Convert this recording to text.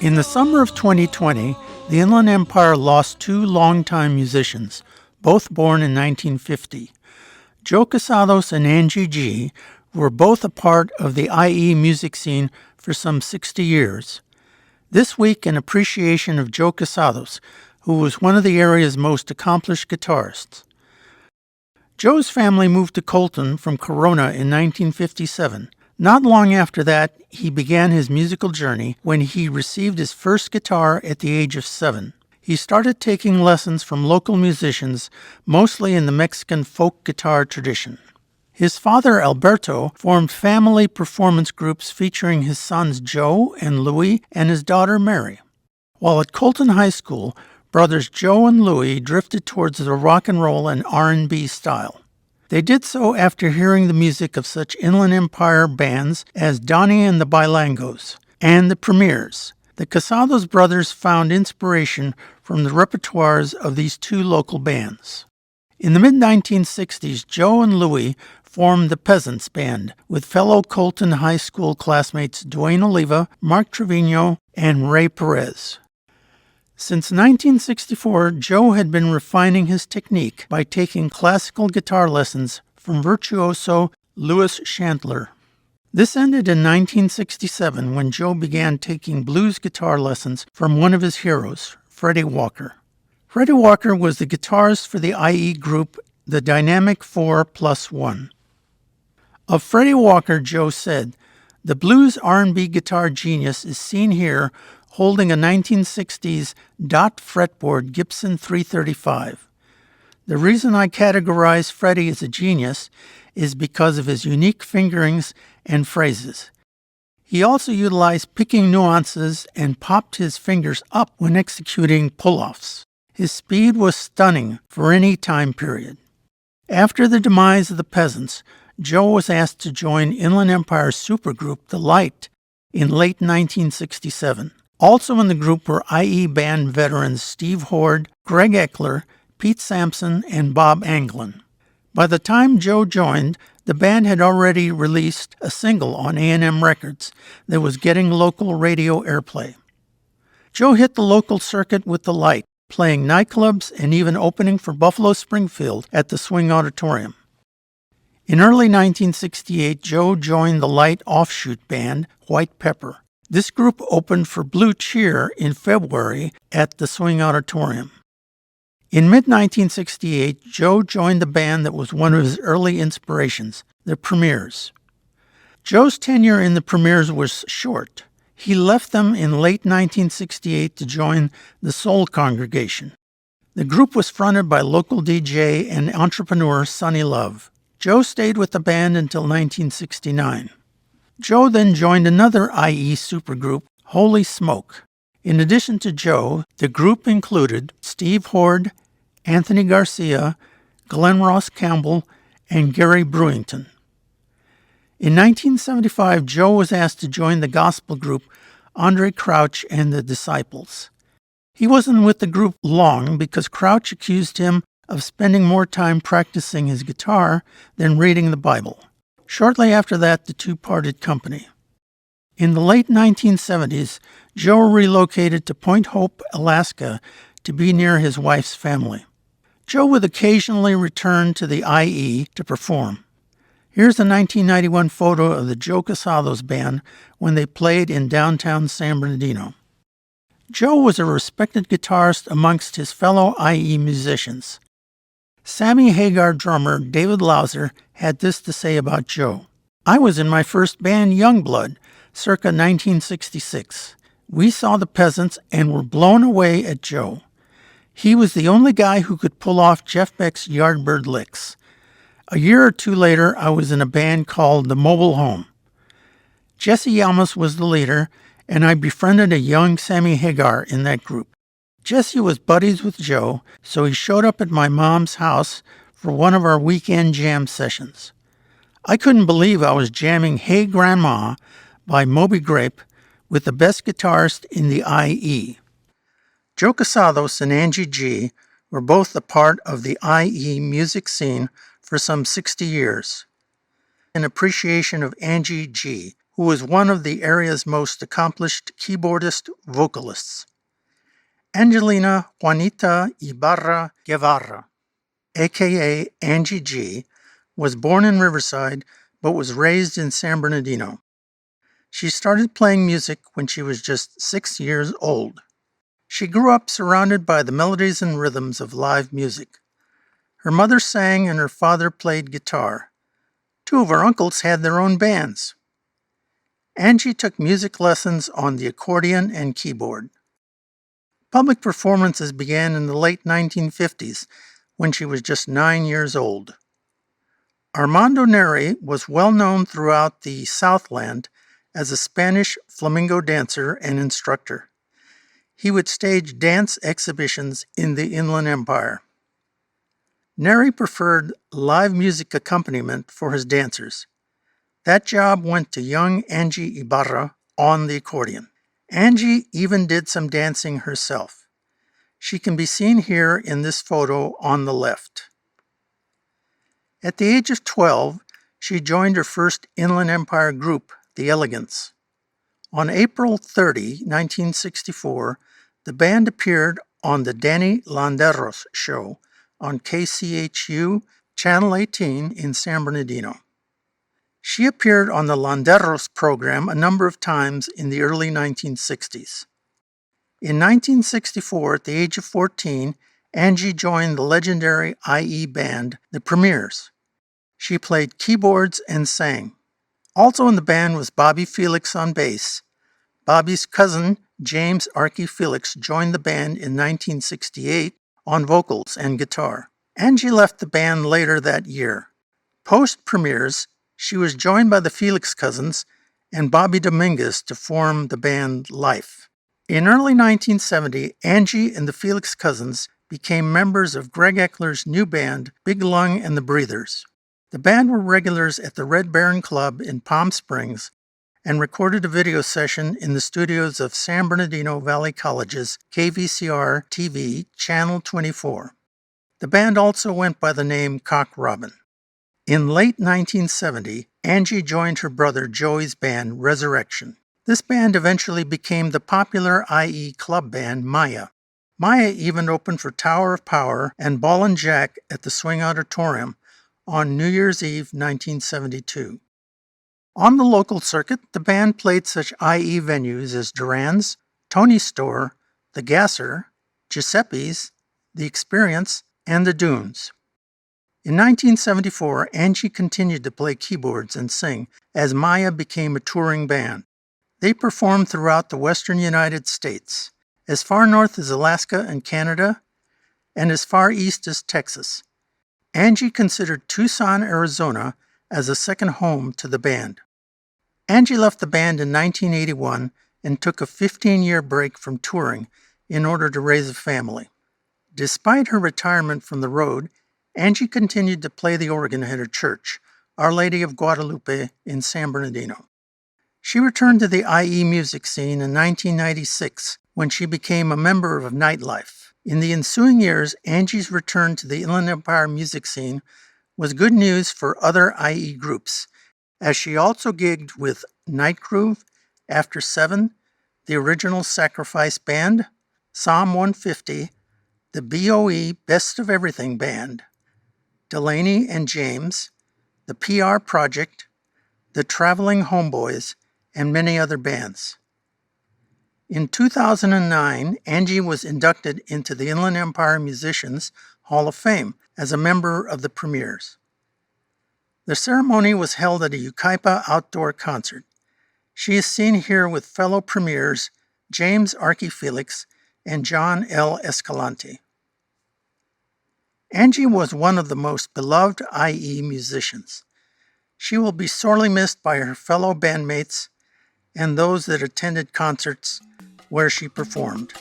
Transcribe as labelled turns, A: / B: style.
A: In the summer of 2020, the Inland Empire lost two longtime musicians, both born in 1950. Joe Casados and Angie G were both a part of the IE music scene for some 60 years. This week, in appreciation of Joe Casados, who was one of the area's most accomplished guitarists. Joe's family moved to Colton from Corona in 1957. Not long after that, he began his musical journey when he received his first guitar at the age of 7. He started taking lessons from local musicians, mostly in the Mexican folk guitar tradition. His father, Alberto, formed family performance groups featuring his sons Joe and Louis and his daughter Mary. While at Colton High School, brothers Joe and Louis drifted towards the rock and roll and R&B style. They did so after hearing the music of such Inland Empire bands as Donnie and the Bailangos and the Premiers. The Casados brothers found inspiration from the repertoires of these two local bands. In the mid-1960s, Joe and Louis formed the Peasants Band with fellow Colton High School classmates Duane Oliva, Mark Trevino, and Ray Perez. Since 1964, Joe had been refining his technique by taking classical guitar lessons from virtuoso Louis Chandler. This ended in 1967 when Joe began taking blues guitar lessons from one of his heroes, Freddie Walker. Freddie Walker was the guitarist for the IE group The Dynamic 4+1. Of Freddie Walker, Joe said, "The blues R&B guitar genius is seen here holding a 1960s dot fretboard Gibson 335. The reason I categorize Freddie as a genius is because of his unique fingerings and phrases. He also utilized picking nuances and popped his fingers up when executing pull-offs. His speed was stunning for any time period." After the demise of the Peasants, Joe was asked to join Inland Empire's supergroup, The Light, in late 1967. Also in the group were IE band veterans Steve Horde, Greg Eckler, Pete Sampson, and Bob Anglin. By the time Joe joined, the band had already released a single on A&M Records that was getting local radio airplay. Joe hit the local circuit with The Light, playing nightclubs and even opening for Buffalo Springfield at the Swing Auditorium. In early 1968, Joe joined the Light offshoot band, White Pepper. This group opened for Blue Cheer in February at the Swing Auditorium. In mid-1968, Joe joined the band that was one of his early inspirations, the Premiers. Joe's tenure in the Premiers was short. He left them in late 1968 to join the Soul Congregation. The group was fronted by local DJ and entrepreneur Sonny Love. Joe stayed with the band until 1969. Joe then joined another IE supergroup, Holy Smoke. In addition to Joe, the group included Steve Horde, Anthony Garcia, Glenn Ross Campbell, and Gary Brewington. In 1975, Joe was asked to join the gospel group Andre Crouch and the Disciples. He wasn't with the group long because Crouch accused him of spending more time practicing his guitar than reading the Bible. Shortly after that, the two parted company. In the late 1970s, Joe relocated to Point Hope, Alaska, to be near his wife's family. Joe would occasionally return to the IE to perform. Here's a 1991 photo of the Joe Casados Band when they played in downtown San Bernardino. Joe was a respected guitarist amongst his fellow IE musicians. Sammy Hagar drummer David Lauser had this to say about Joe. "I was in my first band, Youngblood, circa 1966. We saw the Peasants and were blown away at Joe. He was the only guy who could pull off Jeff Beck's Yardbird licks. A year or two later, I was in a band called The Mobile Home. Jesse Yamas was the leader, and I befriended a young Sammy Hagar in that group. Jesse was buddies with Joe, so he showed up at my mom's house for one of our weekend jam sessions. I couldn't believe I was jamming Hey Grandma by Moby Grape with the best guitarist in the IE." Joe Casados and Angie G were both a part of the IE music scene for some 60 years. In appreciation of Angie G, who was one of the area's most accomplished keyboardist vocalists. Angelina Juanita Ibarra Guevara, aka Angie G., was born in Riverside but was raised in San Bernardino. She started playing music when she was just 6 years old. She grew up surrounded by the melodies and rhythms of live music. Her mother sang and her father played guitar. Two of her uncles had their own bands. Angie took music lessons on the accordion and keyboard. Public performances began in the late 1950s when she was just 9 years old. Armando Neri was well known throughout the Southland as a Spanish flamenco dancer and instructor. He would stage dance exhibitions in the Inland Empire. Neri preferred live music accompaniment for his dancers. That job went to young Angie Ibarra on the accordion. Angie even did some dancing herself. She can be seen here in this photo on the left. At the age of 12, she joined her first Inland Empire group, the Elegants. On April 30, 1964, the band appeared on the Danny Landeros show on KCHU Channel 18 in San Bernardino. She appeared on the Landeros program a number of times in the early 1960s. In 1964, at the age of 14, Angie joined the legendary IE band, the Premiers. She played keyboards and sang. Also in the band was Bobby Felix on bass. Bobby's cousin, James Archie Felix, joined the band in 1968 on vocals and guitar. Angie left the band later that year. Post-Premiers, she was joined by the Felix cousins and Bobby Dominguez to form the band Life. In early 1970, Angie and the Felix cousins became members of Greg Eckler's new band, Big Lung and the Breathers. The band were regulars at the Red Baron Club in Palm Springs and recorded a video session in the studios of San Bernardino Valley College's KVCR TV Channel 24. The band also went by the name Cock Robin. In late 1970, Angie joined her brother Joey's band Resurrection. This band eventually became the popular IE club band Maya. Maya even opened for Tower of Power and Ball and Jack at the Swing Auditorium on New Year's Eve 1972. On the local circuit, the band played such IE venues as Duran's, Tony's Store, The Gasser, Giuseppe's, The Experience, and The Dunes. In 1974, Angie continued to play keyboards and sing as Maya became a touring band. They performed throughout the western United States, as far north as Alaska and Canada, and as far east as Texas. Angie considered Tucson, Arizona, as a second home to the band. Angie left the band in 1981 and took a 15-year break from touring in order to raise a family. Despite her retirement from the road, Angie continued to play the organ at her church, Our Lady of Guadalupe in San Bernardino. She returned to the IE music scene in 1996 when she became a member of Nightlife. In the ensuing years, Angie's return to the Inland Empire music scene was good news for other IE groups, as she also gigged with Night Groove, After 7, the Original Sacrifice Band, Psalm 150, the BOE Best of Everything Band, Delaney and James, the PR Project, the Traveling Homeboys, and many other bands. In 2009, Angie was inducted into the Inland Empire Musicians Hall of Fame as a member of the Premiers. The ceremony was held at a Yucaipa outdoor concert. She is seen here with fellow Premiers James Archie Felix and John L. Escalante. Angie was one of the most beloved IE musicians. She will be sorely missed by her fellow bandmates and those that attended concerts where she performed.